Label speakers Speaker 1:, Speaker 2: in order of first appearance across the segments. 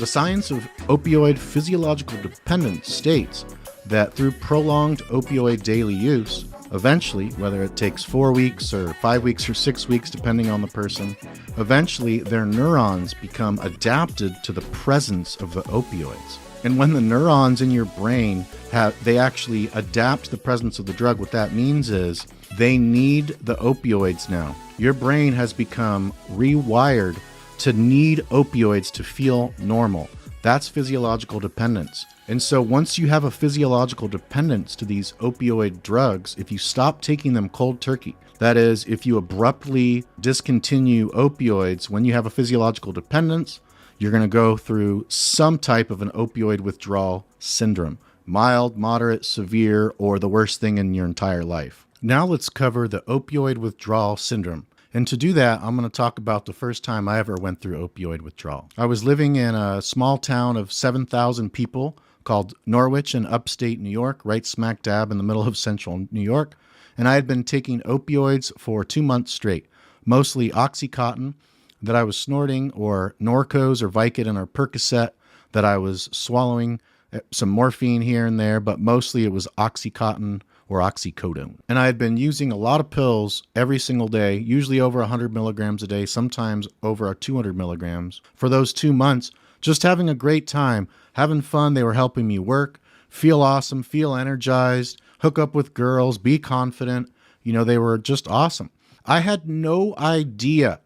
Speaker 1: The science of opioid physiological dependence states that through prolonged opioid daily use, eventually, whether it takes 4 weeks or 5 weeks or 6 weeks, depending on the person, eventually their neurons become adapted to the presence of the opioids. And when the neurons in your brain they actually adapt to the presence of the drug, what that means is they need the opioids now. Your brain has become rewired to need opioids to feel normal. That's physiological dependence. And so once you have a physiological dependence to these opioid drugs, if you stop taking them cold turkey, that is, if you abruptly discontinue opioids when you have a physiological dependence, you're going to go through some type of an opioid withdrawal syndrome. Mild, moderate, severe, or the worst thing in your entire life. Now let's cover the opioid withdrawal syndrome. And to do that, I'm going to talk about the first time I ever went through opioid withdrawal. I was living in a small town of 7,000 people called Norwich in upstate New York, right smack dab in the middle of central New York. And I had been taking opioids for 2 months straight, mostly oxycodone that I was snorting, or Norcos or Vicodin or Percocet that I was swallowing, some morphine here and there, but mostly it was oxycodone or oxycodone. And I had been using a lot of pills every single day, usually over 100 milligrams a day, sometimes over 200 milligrams. For those 2 months, just having a great time, having fun. They were helping me work, feel awesome, feel energized, hook up with girls, be confident. They were just awesome. I had no idea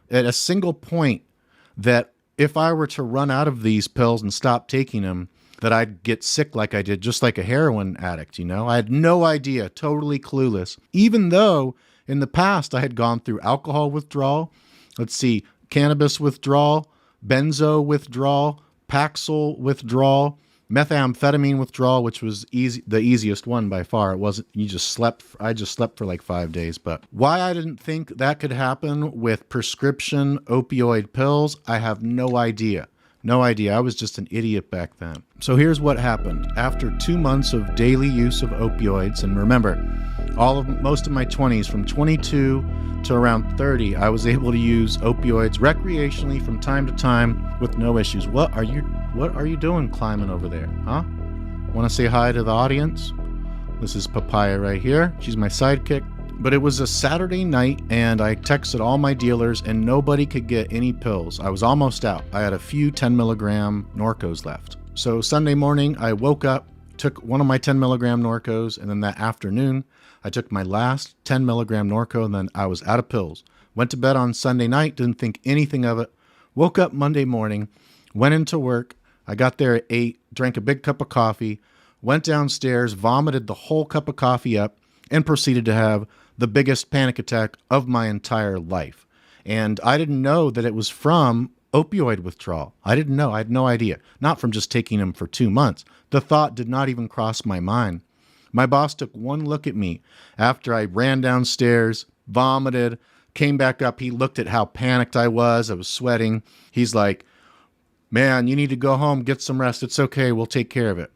Speaker 1: at a single point that if I were to run out of these pills and stop taking them, that I'd get sick like I did, just like a heroin addict, I had no idea, totally clueless. Even though in the past I had gone through alcohol withdrawal, cannabis withdrawal, benzo withdrawal, Paxil withdrawal, methamphetamine withdrawal, which was the easiest one by far. It wasn't, I just slept for like 5 days. But why I didn't think that could happen with prescription opioid pills, I have no idea. No idea. I was just an idiot back then. So here's what happened. After 2 months of daily use of opioids, and remember, most of my 20s, from 22 to around 30, I was able to use opioids recreationally from time to time with no issues. What are you doing climbing over there? Huh? Want to say hi to the audience? This is Papaya right here. She's my sidekick. But it was a Saturday night, and I texted all my dealers, and nobody could get any pills. I was almost out. I had a few 10 milligram Norcos left. So Sunday morning, I woke up, took one of my 10 milligram Norcos, and then that afternoon, I took my last 10 milligram Norco, and then I was out of pills. Went to bed on Sunday night, didn't think anything of it. Woke up Monday morning, went into work. I got there at 8, drank a big cup of coffee, went downstairs, vomited the whole cup of coffee up, and proceeded to have the biggest panic attack of my entire life. And I didn't know that it was from opioid withdrawal. I didn't know. I had no idea. Not from just taking them for 2 months. The thought did not even cross my mind. My boss took one look at me after I ran downstairs, vomited, came back up. He looked at how panicked I was. I was sweating. He's like, "Man, you need to go home, get some rest. It's okay. We'll take care of it."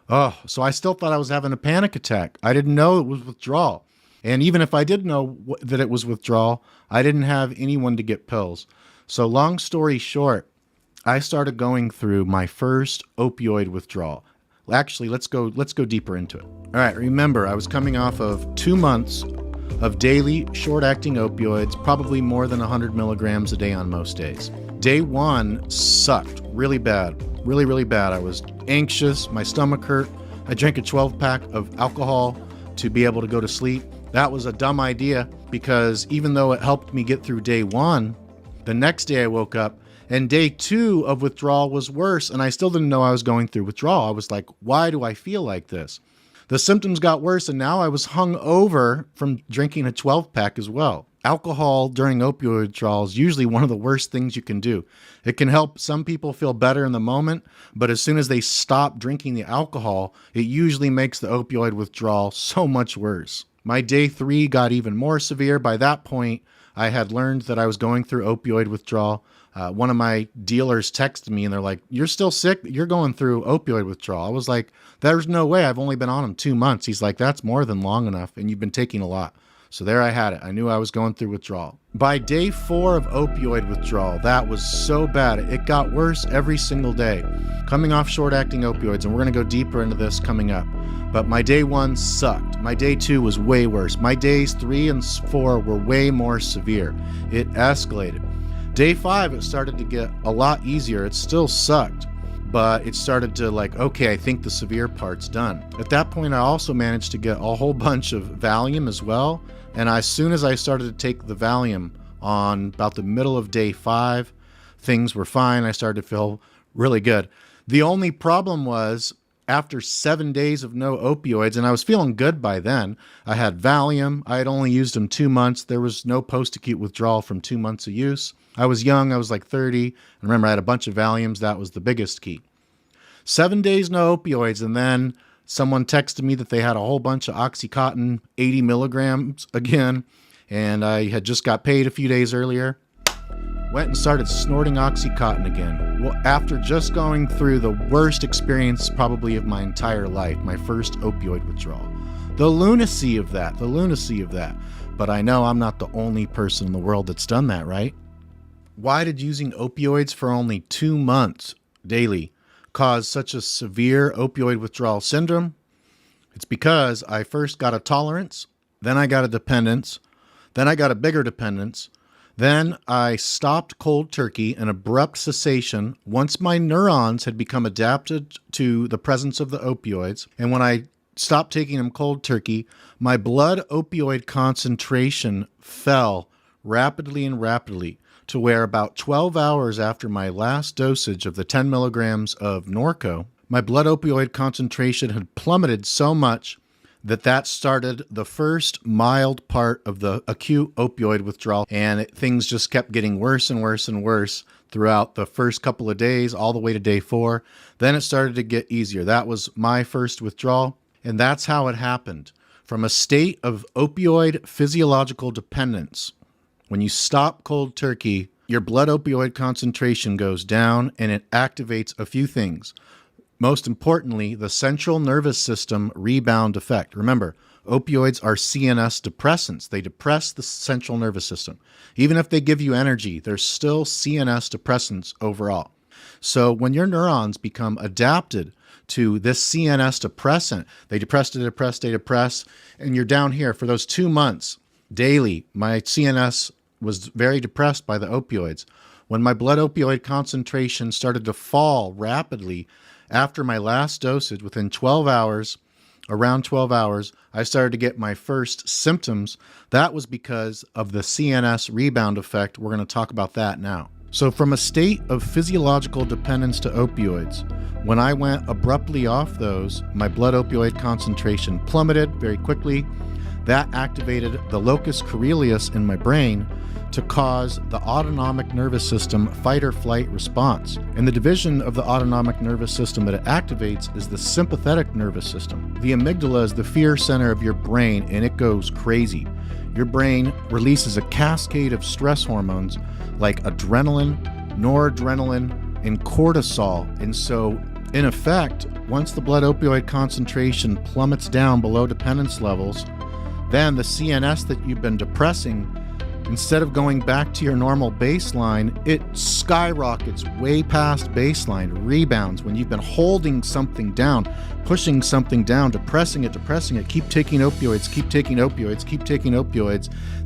Speaker 1: Oh, so I still thought I was having a panic attack. I didn't know it was withdrawal. And even if I did know that it was withdrawal, I didn't have anyone to get pills. So long story short, I started going through my first opioid withdrawal. Actually, let's go deeper into it. All right, remember, I was coming off of 2 months of daily short-acting opioids, probably more than 100 milligrams a day on most days. Day one sucked really bad, really, really bad. I was anxious, my stomach hurt. I drank a 12-pack of alcohol to be able to go to sleep. That was a dumb idea, because even though it helped me get through day one, the next day I woke up and day 2 of withdrawal was worse, and I still didn't know I was going through withdrawal. I was like, why do I feel like this? The symptoms got worse, and now I was hung over from drinking a 12-pack as well. Alcohol during opioid withdrawal is usually one of the worst things you can do. It can help some people feel better in the moment, but as soon as they stop drinking the alcohol, it usually makes the opioid withdrawal so much worse. My day 3 got even more severe. By that point, I had learned that I was going through opioid withdrawal. One of my dealers texted me and they're like, "You're still sick? You're going through opioid withdrawal." I was like, "There's no way. I've only been on them 2 months." He's like, "That's more than long enough, and you've been taking a lot." So there I had it. I knew I was going through withdrawal. By day 4 of opioid withdrawal, that was so bad. It got worse every single day. Coming off short-acting opioids, and we're going to go deeper into this coming up. But my day 1 sucked. My day 2 was way worse. My days 3 and 4 were way more severe. It escalated. Day 5, it started to get a lot easier. It still sucked, but it started to okay, I think the severe part's done. At that point, I also managed to get a whole bunch of Valium as well. And as soon as I started to take the Valium on about the middle of day 5, things were fine. I started to feel really good. The only problem was after 7 days of no opioids, and I was feeling good by then. I had Valium. I had only used them 2 months. There was no post-acute withdrawal from 2 months of use. I was young. I was like 30. And remember, I had a bunch of Valiums. That was the biggest key. 7 days no opioids, and then someone texted me that they had a whole bunch of oxycodone, 80 milligrams again, and I had just got paid a few days earlier. Went and started snorting oxycodone again. Well, after just going through the worst experience probably of my entire life, my first opioid withdrawal. The lunacy of that. But I know I'm not the only person in the world that's done that, right? Why did using opioids for only 2 months daily cause such a severe opioid withdrawal syndrome? It's because I first got a tolerance, then I got a dependence, then I got a bigger dependence, then I stopped cold turkey, an abrupt cessation, once my neurons had become adapted to the presence of the opioids. And when I stopped taking them cold turkey, my blood opioid concentration fell rapidly to where about 12 hours after my last dosage of the 10 milligrams of Norco, my blood opioid concentration had plummeted so much that started the first mild part of the acute opioid withdrawal, and things just kept getting worse and worse throughout the first couple of days, all the way to day 4. Then it started to get easier. That was my first withdrawal, and that's how it happened. From a state of opioid physiological dependence, when you stop cold turkey, your blood opioid concentration goes down, and it activates a few things. Most importantly, the central nervous system rebound effect. Remember, opioids are CNS depressants. They depress the central nervous system. Even if they give you energy, they're still CNS depressants overall. So when your neurons become adapted to this CNS depressant, they depress, and you're down here for those 2 months daily. My CNS was very depressed by the opioids. When my blood opioid concentration started to fall rapidly, after my last dosage, within 12 hours, around 12 hours, I started to get my first symptoms. That was because of the CNS rebound effect. We're going to talk about that now. So from a state of physiological dependence to opioids, when I went abruptly off those, my blood opioid concentration plummeted very quickly. That activated the locus coeruleus in my brain to cause the autonomic nervous system fight or flight response. And the division of the autonomic nervous system that it activates is the sympathetic nervous system. The amygdala is the fear center of your brain, and it goes crazy. Your brain releases a cascade of stress hormones like adrenaline, noradrenaline, and cortisol. And so, in effect, once the blood opioid concentration plummets down below dependence levels, then the CNS that you've been depressing, instead of going back to your normal baseline, it skyrockets way past baseline, rebounds. When you've been holding something down, pushing something down, depressing it, keep taking opioids,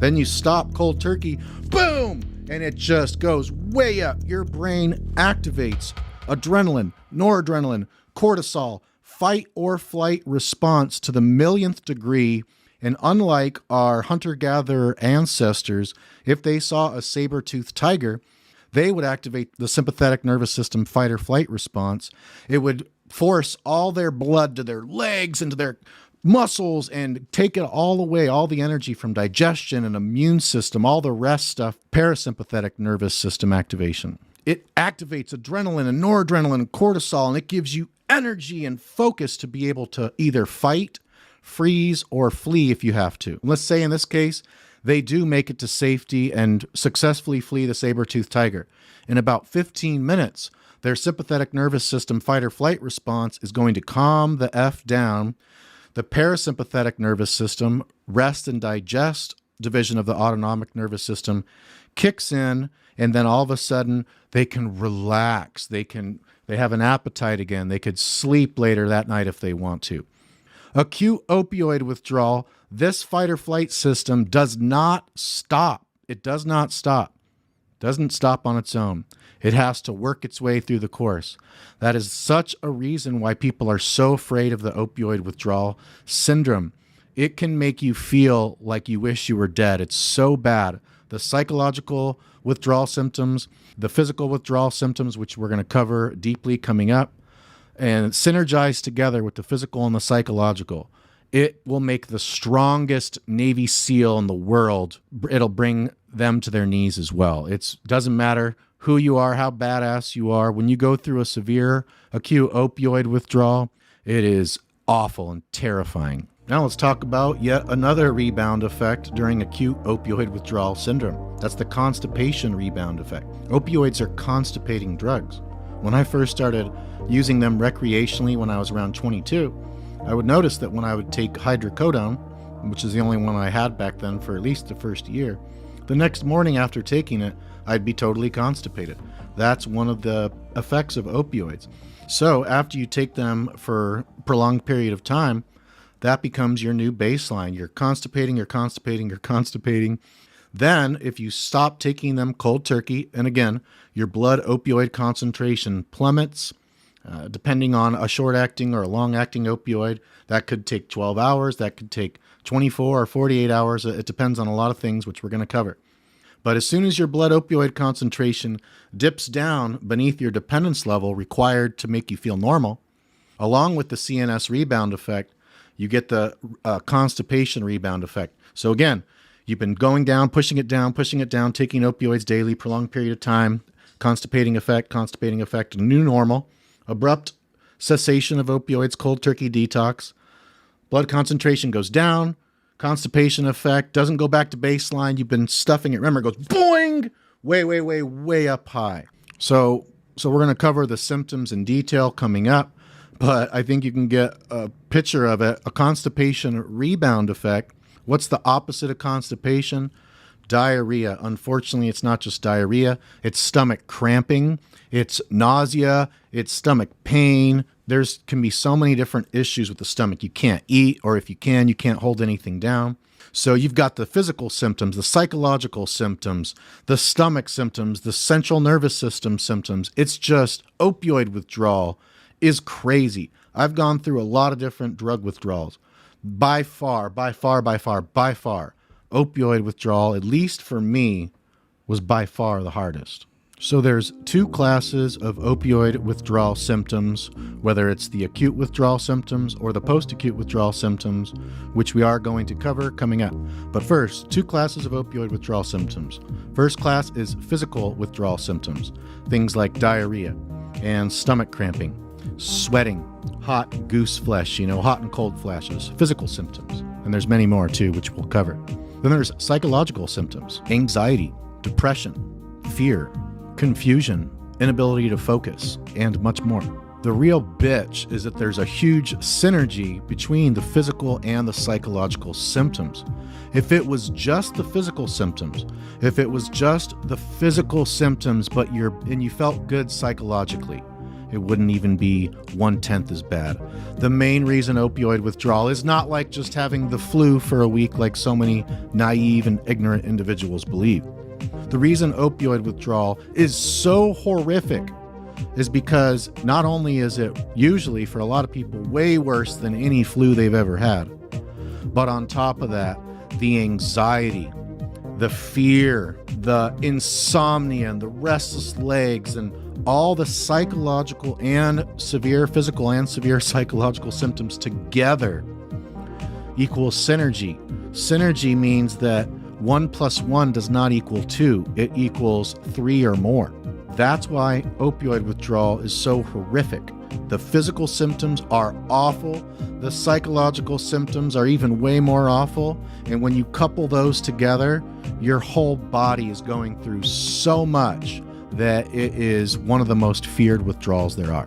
Speaker 1: then you stop cold turkey, boom, and it just goes way up. Your brain activates adrenaline, noradrenaline, cortisol, fight or flight response to the millionth degree. And unlike our hunter-gatherer ancestors, if they saw a saber-toothed tiger, they would activate the sympathetic nervous system fight or flight response. It would force all their blood to their legs and to their muscles and take it all away, all the energy from digestion and immune system, all the rest stuff, parasympathetic nervous system activation. It activates adrenaline and noradrenaline and cortisol, and it gives you energy and focus to be able to either fight, freeze, or flee if you have to. Let's say in this case, they do make it to safety and successfully flee the saber-toothed tiger. In about 15 minutes, their sympathetic nervous system fight or flight response is going to calm the F down. The parasympathetic nervous system, rest and digest division of the autonomic nervous system, kicks in, and then all of a sudden they can relax. They have an appetite again. They could sleep later that night if they want to. Acute opioid withdrawal, this fight or flight system does not stop. It does not stop. Doesn't stop on its own. It has to work its way through the course. That is such a reason why people are so afraid of the opioid withdrawal syndrome. It can make you feel like you wish you were dead. It's so bad. The psychological withdrawal symptoms, the physical withdrawal symptoms, which we're going to cover deeply coming up, and synergize together with the physical and the psychological. It will make the strongest Navy SEAL in the world. It'll bring them to their knees as well. It doesn't matter who you are, how badass you are. When you go through a severe acute opioid withdrawal, it is awful and terrifying. Now let's talk about yet another rebound effect during acute opioid withdrawal syndrome. That's the constipation rebound effect. Opioids are constipating drugs. When I first started using them recreationally when I was around 22, I would notice that when I would take hydrocodone, which is the only one I had back then for at least the first year, the next morning after taking it, I'd be totally constipated. That's one of the effects of opioids. So after you take them for a prolonged period of time, that becomes your new baseline. You're constipating, you're constipating, you're constipating. Then if you stop taking them cold turkey, and again, your blood opioid concentration plummets, depending on a short-acting or a long-acting opioid. That could take 12 hours. That could take 24 or 48 hours. It depends on a lot of things, which we're going to cover. But as soon as your blood opioid concentration dips down beneath your dependence level required to make you feel normal, along with the CNS rebound effect, you get the constipation rebound effect. So again, you've been going down, pushing it down, taking opioids daily, prolonged period of time, constipating effect, new normal, abrupt cessation of opioids, cold turkey detox, blood concentration goes down, constipation effect, doesn't go back to baseline, you've been stuffing it, remember it goes boing, way up high. So we're going to cover the symptoms in detail coming up, but I think you can get a picture of it. A constipation rebound effect. What's the opposite of constipation? Diarrhea. Unfortunately, it's not just diarrhea. It's stomach cramping. It's nausea. It's stomach pain. There can be so many different issues with the stomach. You can't eat, or if you can't hold anything down. So you've got the physical symptoms, the psychological symptoms, the stomach symptoms, the central nervous system symptoms. It's just opioid withdrawal is crazy. I've gone through a lot of different drug withdrawals. By far, opioid withdrawal, at least for me, was by far the hardest. So there's two classes of opioid withdrawal symptoms, whether it's the acute withdrawal symptoms or the post-acute withdrawal symptoms, which we are going to cover coming up. But first, two classes of opioid withdrawal symptoms. First class is physical withdrawal symptoms, things like diarrhea and stomach cramping, sweating, hot goose flesh, hot and cold flashes, physical symptoms. And there's many more too, which we'll cover. Then there's psychological symptoms, anxiety, depression, fear, confusion, inability to focus, and much more. The real bitch is that there's a huge synergy between the physical and the psychological symptoms. If it was just the physical symptoms, but you felt good psychologically, it wouldn't even be 1/10 as bad. The main reason opioid withdrawal is not like just having the flu for a week like so many naive and ignorant individuals believe. The reason opioid withdrawal is so horrific is because not only is it usually for a lot of people way worse than any flu they've ever had, but on top of that, the anxiety, the fear, the insomnia, and the restless legs, and all the psychological and severe physical and severe psychological symptoms together equals synergy. Synergy means that 1 + 1 does not equal 2. It equals 3 or more. That's why opioid withdrawal is so horrific. The physical symptoms are awful. The psychological symptoms are even way more awful. And when you couple those together, your whole body is going through so much that it is one of the most feared withdrawals there are.